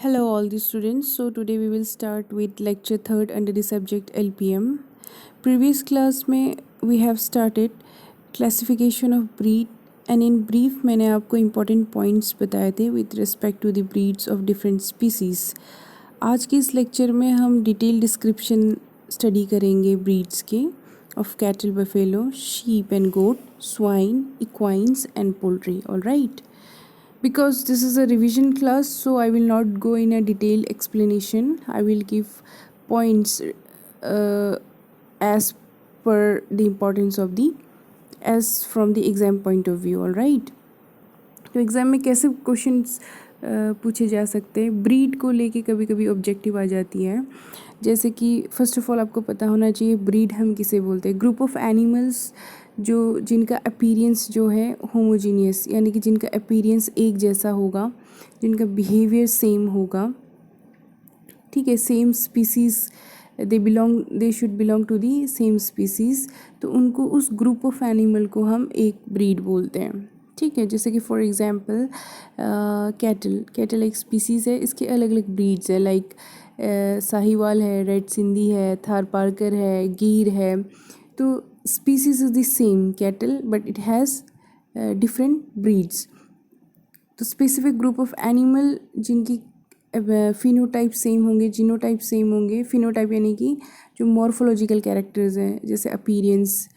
Hello all the students. So today we will start with lecture 3rd under the subject LPM. Previous class में we have started classification of breed and in brief मैंने आपको important points बताए थे with respect to the breeds of different species. आज के इस lecture में हम detailed description study करेंगे breeds के of cattle, buffalo, sheep and goat, swine, equines and poultry. All right. Because this is a revision class, so I will not go in a detailed explanation. I will give points as per the importance of the as from the exam point of view. all right. तो exam में कैसे questions पूछे जा सकते हैं breed को लेके कभी कभी ऑब्जेक्टिव आ जाती है। जैसे कि फ़र्स्ट ऑफ ऑल आपको पता होना चाहिए ब्रीड हम किसे बोलते हैं। ग्रुप ऑफ एनिमल्स जो जिनका अपीयरेंस जो है होमोजीनियस, यानी कि जिनका अपीयरेंस एक जैसा होगा, जिनका बिहेवियर सेम होगा, ठीक है, same species, they should belong to the same species, तो उनको उस ग्रुप ऑफ एनिमल को हम एक ब्रीड बोलते हैं। ठीक है, जैसे कि फॉर एग्जांपल कैटल एक स्पीसीज़ है, इसके अलग अलग ब्रीड्स है, लाइक साहिवाल है, रेड सिंधी है, थार पार्कर है, गिर है। तो species is the same cattle but it has different breeds. तो स्पेसिफिक ग्रुप ऑफ एनिमल जिनकी फिनोटाइप सेम होंगे, जीनोटाइप सेम होंगे। फिनोटाइप यानी कि जो मॉर्फोलॉजिकल कैरेक्टर्स हैं, जैसे अपीयरेंस,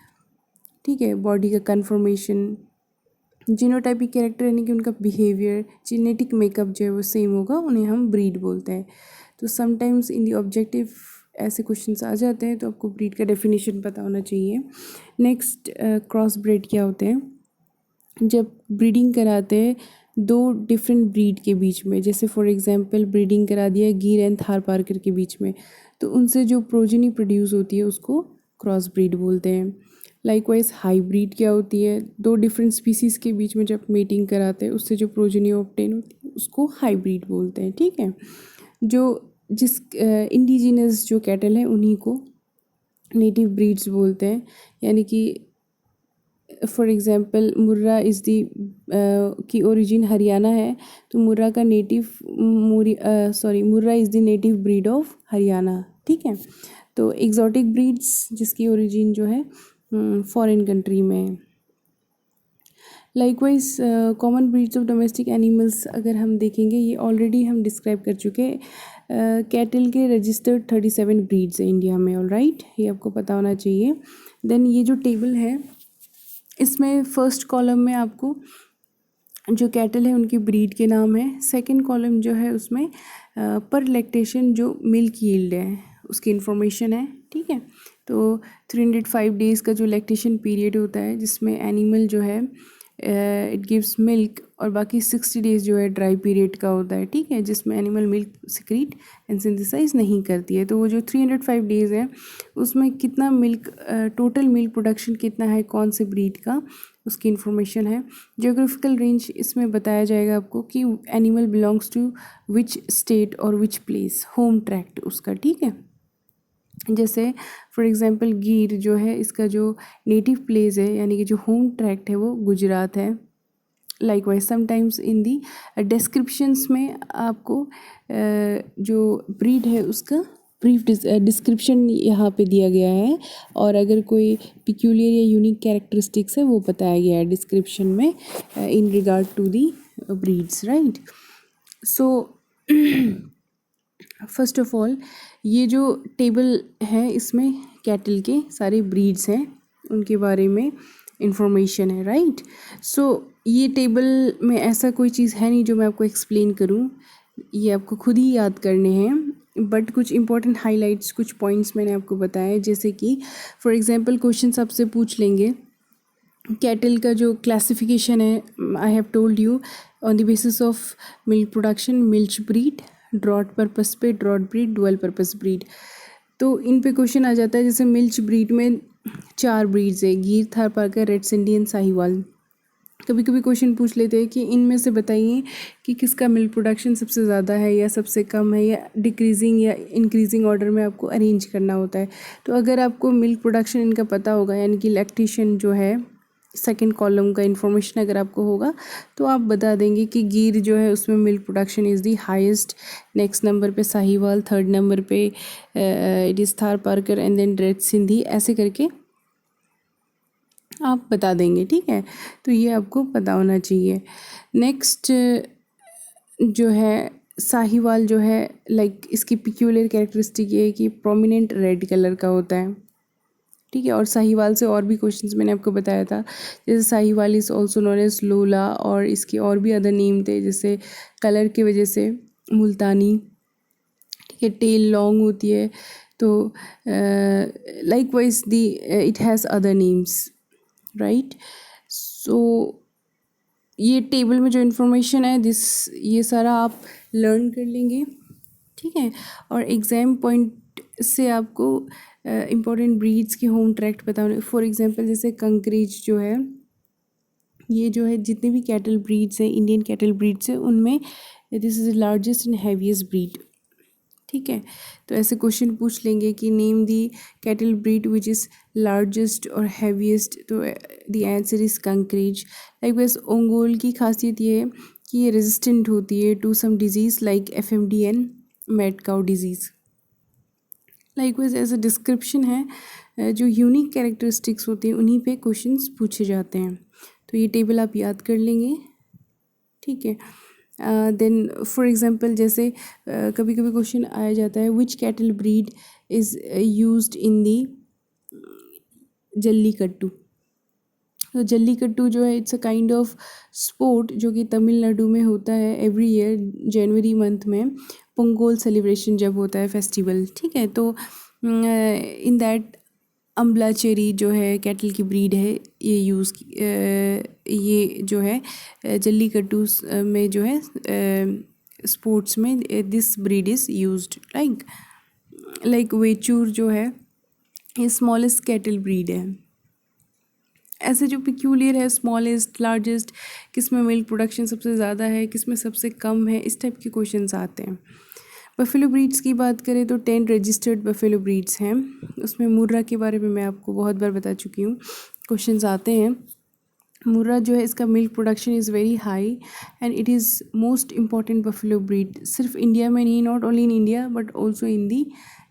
ठीक है, बॉडी का कन्फॉर्मेशन। जीनोटाइपिक कैरेक्टर यानी कि उनका बिहेवियर, जेनेटिक मेकअप जो है वो सेम होगा, उन्हें हम ब्रीड बोलते हैं। तो समटाइम्स इन दी ऑब्जेक्टिव ऐसे क्वेश्चंस आ जाते हैं, तो आपको ब्रीड का डेफिनेशन पता होना चाहिए। नेक्स्ट, क्रॉस ब्रीड क्या होते हैं? जब ब्रीडिंग कराते हैं दो डिफरेंट ब्रीड के बीच में, जैसे फॉर एग्जांपल ब्रीडिंग करा दिया गिर एंड थार पार्कर के बीच में, तो उनसे जो प्रोजेनी प्रोड्यूस होती है उसको क्रॉस ब्रीड बोलते हैं। लाइकवाइज हाइब्रिड क्या होती है? दो डिफरेंट स्पीसीज़ के बीच में जब मीटिंग कराते हैं उससे जो प्रोजेनी ऑब्टेन होती है उसको हाइब्रिड बोलते हैं। ठीक है, जो जिस इंडिजिनस जो कैटल हैं उन्हीं को नेटिव ब्रीड्स बोलते हैं। यानी कि for example Murrah is the की ओरिजिन हरियाणा है, तो मुर्रा का native Murrah is the native breed of Haryana. ठीक है, तो एग्जॉटिक ब्रीड्स जिसकी ओरिजिन जो है फॉरेन कंट्री में है। Likewise common breeds of domestic animals अगर हम देखेंगे, ये ऑलरेडी हम डिस्क्राइब कर चुके हैं। कैटल के रजिस्टर्ड 37 ब्रीड्स हैं इंडिया में। ऑल राइट, ये आपको पता होना चाहिए। देन ये जो टेबल है इसमें फर्स्ट कॉलम में आपको जो कैटल है उनकी ब्रीड के नाम है। सेकंड कॉलम जो है उसमें पर लैक्टेशन जो मिल्क यील्ड है उसकी इन्फॉर्मेशन है। ठीक है, तो 305 डेज़ का जो लैक्टेशन पीरियड होता है जिसमें एनिमल जो है इट गिव्स मिल्क, और बाकी 60 डेज़ जो है ड्राई पीरियड का होता है। ठीक है, जिसमें animal milk secrete and synthesize नहीं करती है। तो वो जो 305 डेज़ है उसमें कितना मिल्क, टोटल मिल्क प्रोडक्शन कितना है कौन से ब्रीड का, उसकी इन्फॉर्मेशन है। जियोग्राफिकल रेंज इसमें बताया जाएगा आपको कि animal belongs to which state और विच प्लेस, होम ट्रैक्ट उसका। ठीक है, जैसे फॉर एग्जांपल गिर जो है इसका जो नेटिव प्लेस है यानी कि जो होम ट्रैक्ट है वो गुजरात है। Likewise sometimes in the descriptions में आपको जो ब्रीड है उसका ब्रीफ डिस्क्रिप्शन यहाँ पे दिया गया है, और अगर कोई पिक्यूलियर या यूनिक कैरेक्टरिस्टिक्स है वो बताया गया है डिस्क्रिप्शन में in regard to the breeds. Right, so first of all ये जो टेबल है इसमें कैटल के सारे ब्रीड्स हैं, उनके बारे में इंफॉर्मेशन है। राइट, सो ये टेबल में ऐसा कोई चीज़ है नहीं जो मैं आपको एक्सप्लेन करूं, ये आपको खुद ही याद करने हैं। बट कुछ इंपॉर्टेंट हाइलाइट्स, कुछ पॉइंट्स मैंने आपको बताए, जैसे कि फॉर एग्जांपल क्वेश्चन आपसे पूछ लेंगे कैटल का जो क्लासिफिकेशन है, I have told you on the basis of milk production, milch breed, draught purpose पे draught breed, dual purpose breed. तो इन पे क्वेश्चन आ जाता है। जैसे मिल्च ब्रीड में 4 ब्रीड्स है, गिर, Thar Parker, red Sindhi and Sahiwal. कभी कभी क्वेश्चन पूछ लेते हैं कि इनमें से बताइए कि किसका मिल्क प्रोडक्शन सबसे ज़्यादा है या सबसे कम है, या डिक्रीजिंग या इंक्रीजिंग ऑर्डर में आपको अरेंज करना होता है। तो अगर आपको मिल्क प्रोडक्शन इनका पता होगा, यानी कि लैक्टेशन जो है सेकंड कॉलम का इन्फॉर्मेशन अगर आपको होगा तो आप बता देंगे कि गिर जो है उसमें milk production is the highest, next number पे साहिवाल, थर्ड नंबर पे it is Tharparkar and then red Sindhi, ऐसे करके आप बता देंगे, ठीक है। तो ये आपको पता होना चाहिए। नेक्स्ट जो है साहिवाल जो है लाइक इसकी पिक्यूलियर कैरेक्टरिस्टिक ये है कि प्रोमिनेंट रेड कलर का होता है, ठीक है। और साहिवाल से और भी क्वेश्चंस मैंने आपको बताया था, जैसे Sahiwal is also known as Lola, और इसके और भी अदर नेम थे, जैसे कलर की वजह से मुल्तानी, ठीक है। टेल लॉन्ग होती है, तो likewise the it has other names, right. So ये टेबल में जो इन्फॉर्मेशन है ये सारा आप लर्न कर लेंगे, ठीक है। और एग्ज़ाम पॉइंट से आपको इम्पोर्टेंट ब्रीड्स के होम ट्रैक्ट पता होने, फॉर एग्जांपल जैसे कंक्रीज जो है, ये जो है जितने भी कैटल ब्रीड्स हैं, इंडियन कैटल ब्रीड्स हैं, उनमें this is the largest and heaviest breed, ठीक है। तो ऐसे क्वेश्चन पूछ लेंगे कि name the cattle breed which is largest और हैवीएस्ट, तो द आंसर इज़ कंक्रीज। लाइक बस ओंगोल की खासियत ये है कि ये रेजिस्टेंट होती है to some disease like FMD and mad cow disease. Likewise as a description है, जो यूनिक कैरेक्टरिस्टिक्स होती हैं उन्हीं पे क्वेश्चंस पूछे जाते हैं। तो ये टेबल आप याद कर लेंगे, ठीक है। देन फॉर एग्जांपल जैसे कभी कभी क्वेश्चन आया जाता है which cattle breed is used in the Jallikattu. तो जल्लीकट्टू जो है it's a kind of sport जो कि तमिलनाडु में होता है एवरी ईयर जनवरी मंथ में, पोंगल सेलिब्रेशन जब होता है फेस्टिवल, ठीक है। तो इन दैट अम्बलाचेरी जो है कैटल की ब्रीड है, ये जो है जल्लीकट्टू में जो है स्पोर्ट्स में this breed is used. Like Vechur जो है ये स्मॉलेस्ट कैटल ब्रीड है। ऐसे जो पिक्यूलियर है, स्मॉलेस्ट, लार्जेस्ट, किस में मिल्क प्रोडक्शन सबसे ज़्यादा है, किस में सबसे कम है, इस टाइप के क्वेश्चंस आते हैं। बफेलो ब्रीड्स की बात करें तो 10 रजिस्टर्ड बफेलो ब्रीड्स हैं, उसमें मुर्रा के बारे में मैं आपको बहुत बार बता चुकी हूँ, क्वेश्चंस आते हैं। मुर्रा जो है इसका milk production is very high and it is most important buffalo breed, सिर्फ इंडिया में नहीं, not only in India but also in the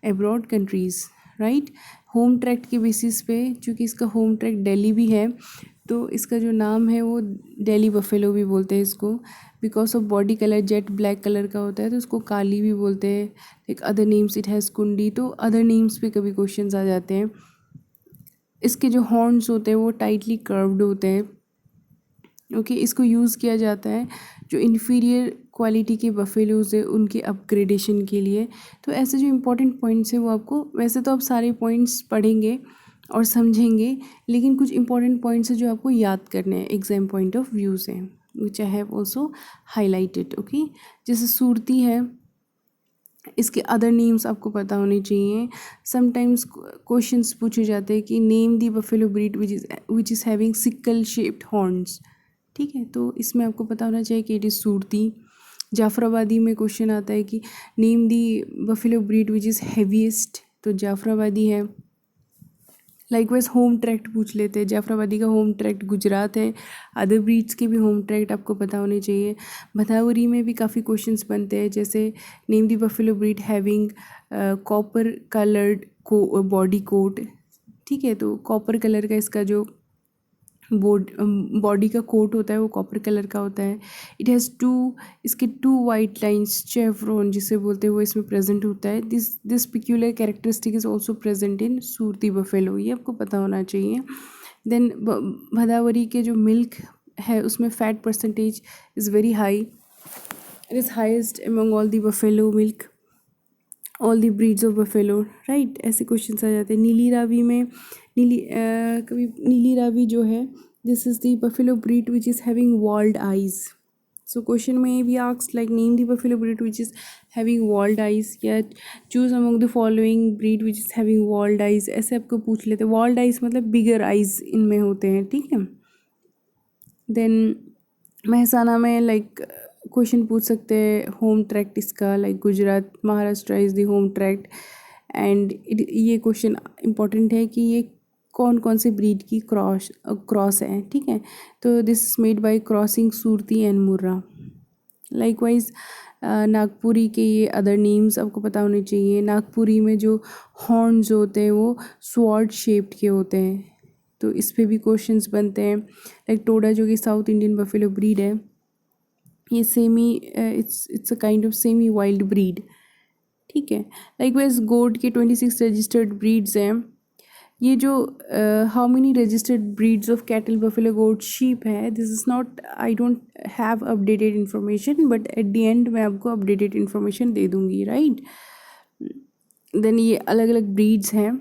abroad countries, right. Home tract के बेसिस पे, चूँकि इसका होम ट्रैक्ट दिल्ली भी है, तो इसका जो नाम है वो दिल्ली बफेलो भी बोलते हैं इसको, because of body colour jet black colour का होता है, तो उसको काली भी बोलते हैं। एक अदर नेम्स इट हैज़ कुंडी, तो अदर नेम्स पे कभी क्वेश्चंस आ जाते हैं। इसके जो हॉर्न्स होते हैं वो टाइटली कर्व्ड होते हैं, ओके। इसको यूज़ किया जाता है जो इन्फीरियर क्वालिटी के बफेलोज़ है उनके अपग्रेडेशन के लिए। तो ऐसे जो इम्पोर्टेंट पॉइंट्स हैं वो आपको, वैसे तो आप सारे पॉइंट्स पढ़ेंगे और समझेंगे, लेकिन कुछ इंपॉर्टेंट पॉइंट्स हैं जो आपको याद करने हैं एग्जाम पॉइंट ऑफ व्यू से, which I have also highlighted, okay. जैसे सूरती है, इसके अदर नेम्स आपको पता होने चाहिए। समटाइम्स क्वेश्चंस पूछे जाते हैं कि name the buffalo breed which is having sickle shaped horns, ठीक है। तो इसमें आपको पता होना चाहिए कि इट इज़ सूरती। जाफराबादी में क्वेश्चन आता है कि name the buffalo breed which is heaviest, तो जाफराबादी है। लाइकवाइज होम ट्रैक्ट पूछ लेते हैं, जाफराबादी का होम ट्रैक्ट गुजरात है। अदर ब्रीड्स के भी होम ट्रैक्ट आपको पता होने चाहिए। भदावरी में भी काफ़ी क्वेश्चंस बनते हैं, जैसे name the buffalo breed having copper coloured body coat, ठीक है। तो कॉपर कलर का इसका जो बॉडी का कोट होता है वो कॉपर कलर का होता है। इट हैज़ इसके 2 वाइट लाइंस, चेवरॉन जिसे बोलते हैं, वो इसमें प्रेजेंट होता है। This peculiar characteristic is also present in Surti buffalo, ये आपको पता होना चाहिए। देन भदावरी के जो मिल्क है उसमें fat percentage is very high, it is highest among all the buffalo milk, all the breeds of buffalo, right. ऐसे क्वेश्चंस आ जाते हैं। नीली रावी में कभी नीली रावी जो है this is the buffalo breed which is having walled eyes. So question में be asked like name the buffalo breed which is having walled eyes, या choose among the following breed which is having walled eyes, ऐसे आपको पूछ लेते हैं। Walled eyes मतलब बिगर eyes इनमें होते हैं, ठीक है। देन महसाना में लाइक क्वेश्चन पूछ सकते हैं होम ट्रैक्ट इसका, like Gujarat Maharashtra is the home tract and ये क्वेश्चन इंपॉर्टेंट है कि ये कौन कौन से ब्रीड की क्रॉस है, ठीक है। तो this is made by crossing Surti and Murrah. Likewise Nagpuri के ये अदर नेम्स आपको पता होने चाहिए। नागपुरी में जो हॉर्न्स होते हैं वो स्वॉर्ड शेप्ड के होते हैं, तो इस पे भी क्वेश्चंस बनते हैं। लाइक टोडा जो कि साउथ इंडियन बफेलो ब्रीड है, ये it's a kind of semi wild breed, ठीक है। लाइकवाइज गोट के 26 रजिस्टर्ड ब्रीड्स हैं। ये जो how many registered breeds of cattle buffalo goat sheep है, this is not, I don't have updated information, but at the end मैं आपको updated information दे दूँगी, राइट। देन ये अलग अलग ब्रीड्स हैं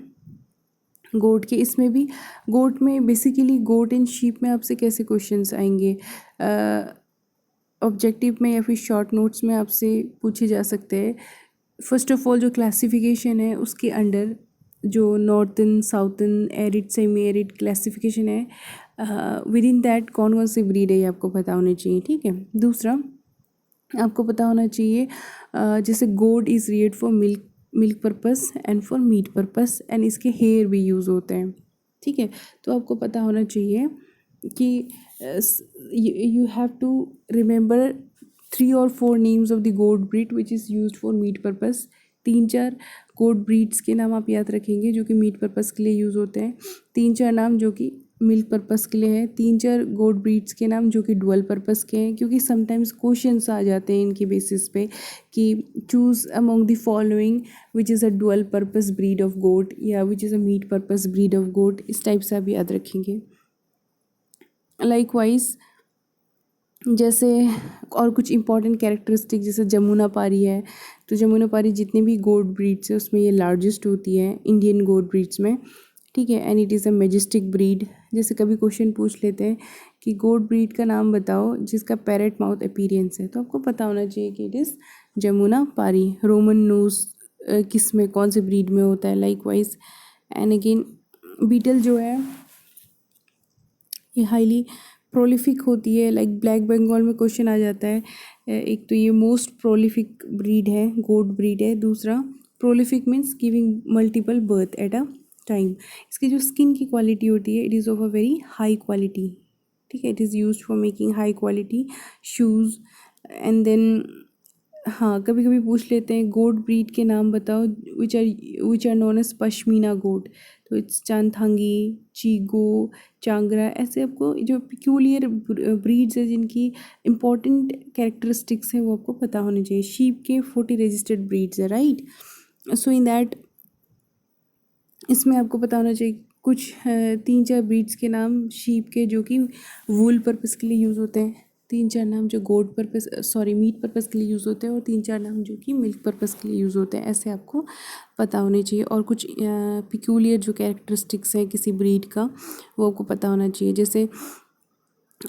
गोट के। इसमें भी गोट में बेसिकली गोट एंड शीप में आपसे कैसे क्वेश्चंस आएंगे, ऑब्जेक्टिव में या फिर शॉर्ट नोट्स में आपसे पूछे जा सकते हैं। फर्स्ट ऑफ ऑल जो क्लासिफिकेशन है उसके अंडर जो northern, southern, arid, semi arid classification है, विद इन दैट कौन कौन सी ब्रीड है ये आपको पता होनी चाहिए, ठीक है। दूसरा आपको पता होना चाहिए जैसे goat is reared for milk purpose and for meat purpose, and इसके हेयर भी यूज़ होते हैं, ठीक है। तो आपको पता होना चाहिए कि you have to remember 3 or 4 names of the goat breed which is used for meat purpose. 3-4 goat breeds के नाम आप याद रखेंगे जो कि मीट पर्पस के लिए यूज़ होते हैं। 3-4 नाम जो कि मिल्क पर्पस के लिए हैं। 3-4 गोट ब्रीड्स के नाम जो कि डुअल पर्पस के हैं, क्योंकि समटाइम्स क्वेश्चंस आ जाते हैं इनके बेसिस पे कि choose among the following which is a dual purpose breed of goat या which is a meat purpose breed of goat, इस टाइप से आप याद रखेंगे। लाइकवाइज जैसे और कुछ इंपॉर्टेंट कैरेक्टरिस्टिक जैसे जमुनापारी है, तो जमुनापारी जितने भी गोट ब्रीड्स है उसमें ये लार्जेस्ट होती है इंडियन गोट ब्रीड्स में, ठीक है। And it is a Majestic breed. जैसे कभी क्वेश्चन पूछ लेते हैं कि गोट ब्रीड का नाम बताओ जिसका पैरेट माउथ अपीयरेंस है, तो आपको पता होना चाहिए कि it is Jamunapari. Roman nose किस में, कौन से ब्रीड में होता है, लाइकवाइज। एंड अगेन बीटल जो है ये हाईली प्रोलिफिक होती है। लाइक ब्लैक बंगाल में क्वेश्चन आ जाता है, एक तो ये मोस्ट प्रोलिफिक ब्रीड है, गोट ब्रीड है। दूसरा prolific means giving multiple birth at a time. इसकी जो स्किन की क्वालिटी होती है it is of a very high quality, ठीक है। It is used for making high quality shoes. And then हाँ, कभी कभी पूछ लेते हैं गोट ब्रीड के नाम बताओ which are known as pashmina goat, तो इट्स चांथांगी, चीगो, चांगरा, ऐसे आपको जो पिक्यूलियर ब्रीड्स है जिनकी इंपॉर्टेंट कैरेक्टरिस्टिक्स हैं वो आपको पता होने चाहिए। शीप के 40 रजिस्टर्ड ब्रीड्स है, राइट। सो इन दैट इसमें आपको पता होना चाहिए कुछ 3-4 ब्रीड्स के नाम शीप के जो कि वूल पर्पस के लिए यूज़ होते हैं, 3-4 नाम जो गोट पर्पस मीट पर्पस के लिए यूज़ होते हैं, और 3-4 नाम जो कि मिल्क पर्पस के लिए यूज़ होते हैं, ऐसे आपको पता होने चाहिए। और कुछ पिक्यूलियर जो कैरेक्टरिस्टिक्स हैं किसी ब्रीड का वो आपको पता होना चाहिए। जैसे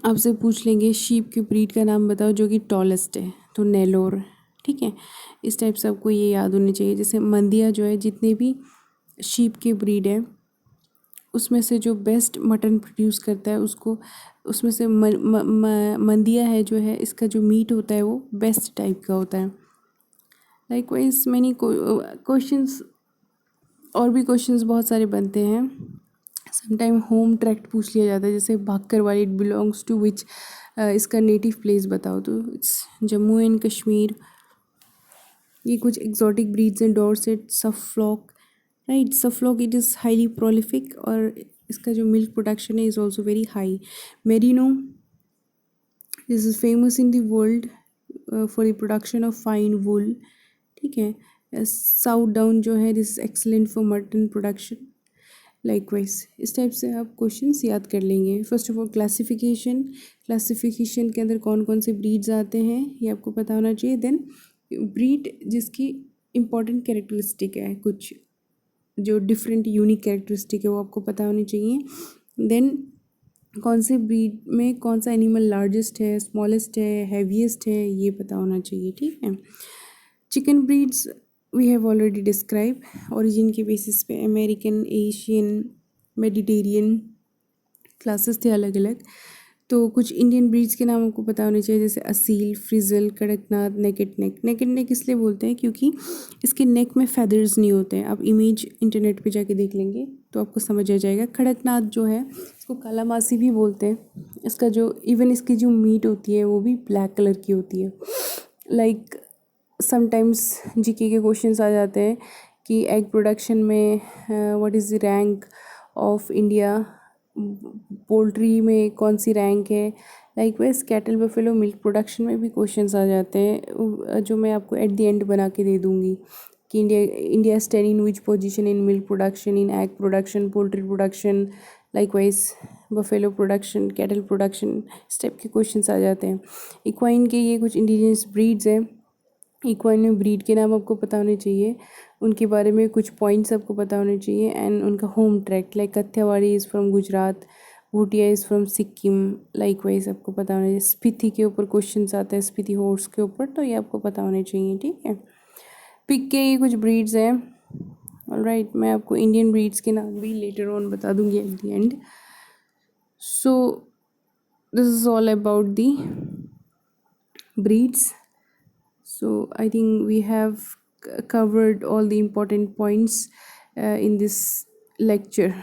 आपसे पूछ लेंगे शीप की ब्रीड का नाम बताओ जो कि टॉलेस्ट है, तो नेलोर, ठीक है। इस टाइप से आपको ये याद होनी चाहिए। जैसे मंदिया जो है, जितने भी शीप की ब्रीड है उसमें से जो बेस्ट मटन प्रोड्यूस करता है उसको, उसमें से मंदिया है जो है, इसका जो मीट होता है वो बेस्ट टाइप का होता है। लाइकवाइज मैनी क्वेश्चंस और भी क्वेश्चंस बहुत सारे बनते हैं। समटाइम होम ट्रैक्ट पूछ लिया जाता है, जैसे भागकर वाली इट बिलोंग्स टू विच, इसका नेटिव प्लेस बताओ, तो इट्स जम्मू एंड कश्मीर। ये कुछ एग्जॉटिक ब्रीड्स हैं, Dorset, Suffolk, right. Suffolk it is highly prolific और इसका जो मिल्क प्रोडक्शन है is also very high. Merino this is famous in the world for the production of fine wool, ठीक है। Southdown जो है this is excellent for mutton production. Likewise इस type से आप क्वेश्चंस याद कर लेंगे। फर्स्ट ऑफ ऑल क्लासिफिकेशन के अंदर कौन कौन से ब्रीड्स आते हैं ये आपको पता होना चाहिए। देन ब्रीड जिसकी इम्पॉर्टेंट कैरेक्टरिस्टिक है, कुछ जो डिफरेंट यूनिक कैरेक्टरिस्टिक है वो आपको पता होनी चाहिए। देन कौन से ब्रीड में कौन सा एनिमल लार्जेस्ट है, स्मॉलेस्ट है, हैवीएस्ट है, ये पता होना चाहिए, ठीक है। Chicken breeds we have already describe. Origin के बेसिस पे अमेरिकन, एशियन, मेडिटेरियन क्लासेस थे अलग अलग। तो कुछ इंडियन ब्रीड्स के नाम आपको पता होने चाहिए, जैसे Aseel, frizzle, Kadaknath, naked neck. Naked neck इसलिए बोलते हैं क्योंकि इसके नेक में फेदर्स नहीं होते हैं। आप इमेज इंटरनेट पे जाके देख लेंगे तो आपको समझ आ जाएगा। कड़कनाथ जो है इसको काला मासी भी बोलते हैं। इसका जो इवन इसकी जो मीट होती है वो भी ब्लैक कलर की होती है। लाइक समटाइम्स जीके के क्वेश्चंस आ जाते हैं कि एग प्रोडक्शन में what is the rank of India, poultry में कौन सी रैंक है। लाइक वैस कैटल बफेलो मिल्क प्रोडक्शन में भी क्वेश्चंस आ जाते हैं, जो मैं आपको एट द एंड बना के दे दूँगी कि India stand in which position in milk production, in egg production, poultry production, like wise buffalo production, cattle production, इस टाइप के क्वेश्चंस आ जाते हैं। इक्वाइन के ये कुछ इंडिजिनस ब्रीड्स हैं। इक्वाइन में ब्रीड के नाम आपको पता होने चाहिए, उनके बारे में कुछ पॉइंट्स आपको पता होने चाहिए, एंड उनका home track. Like Kathiawari is from Gujarat, Bhutia is from Sikkim. Likewise आपको पता होना चाहिए। स्पीति के ऊपर क्वेश्चंस आते हैं, स्पीति हॉर्स के ऊपर, तो ये आपको पता होने चाहिए, ठीक है। पिग के ये कुछ ब्रीड्स हैं। ऑलराइट, मैं आपको इंडियन ब्रीड्स के नाम भी लेटर ऑन बता दूंगी eight the and. So this is all about the breeds. So I think we have covered all the important points in this lecture.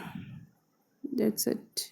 That's it.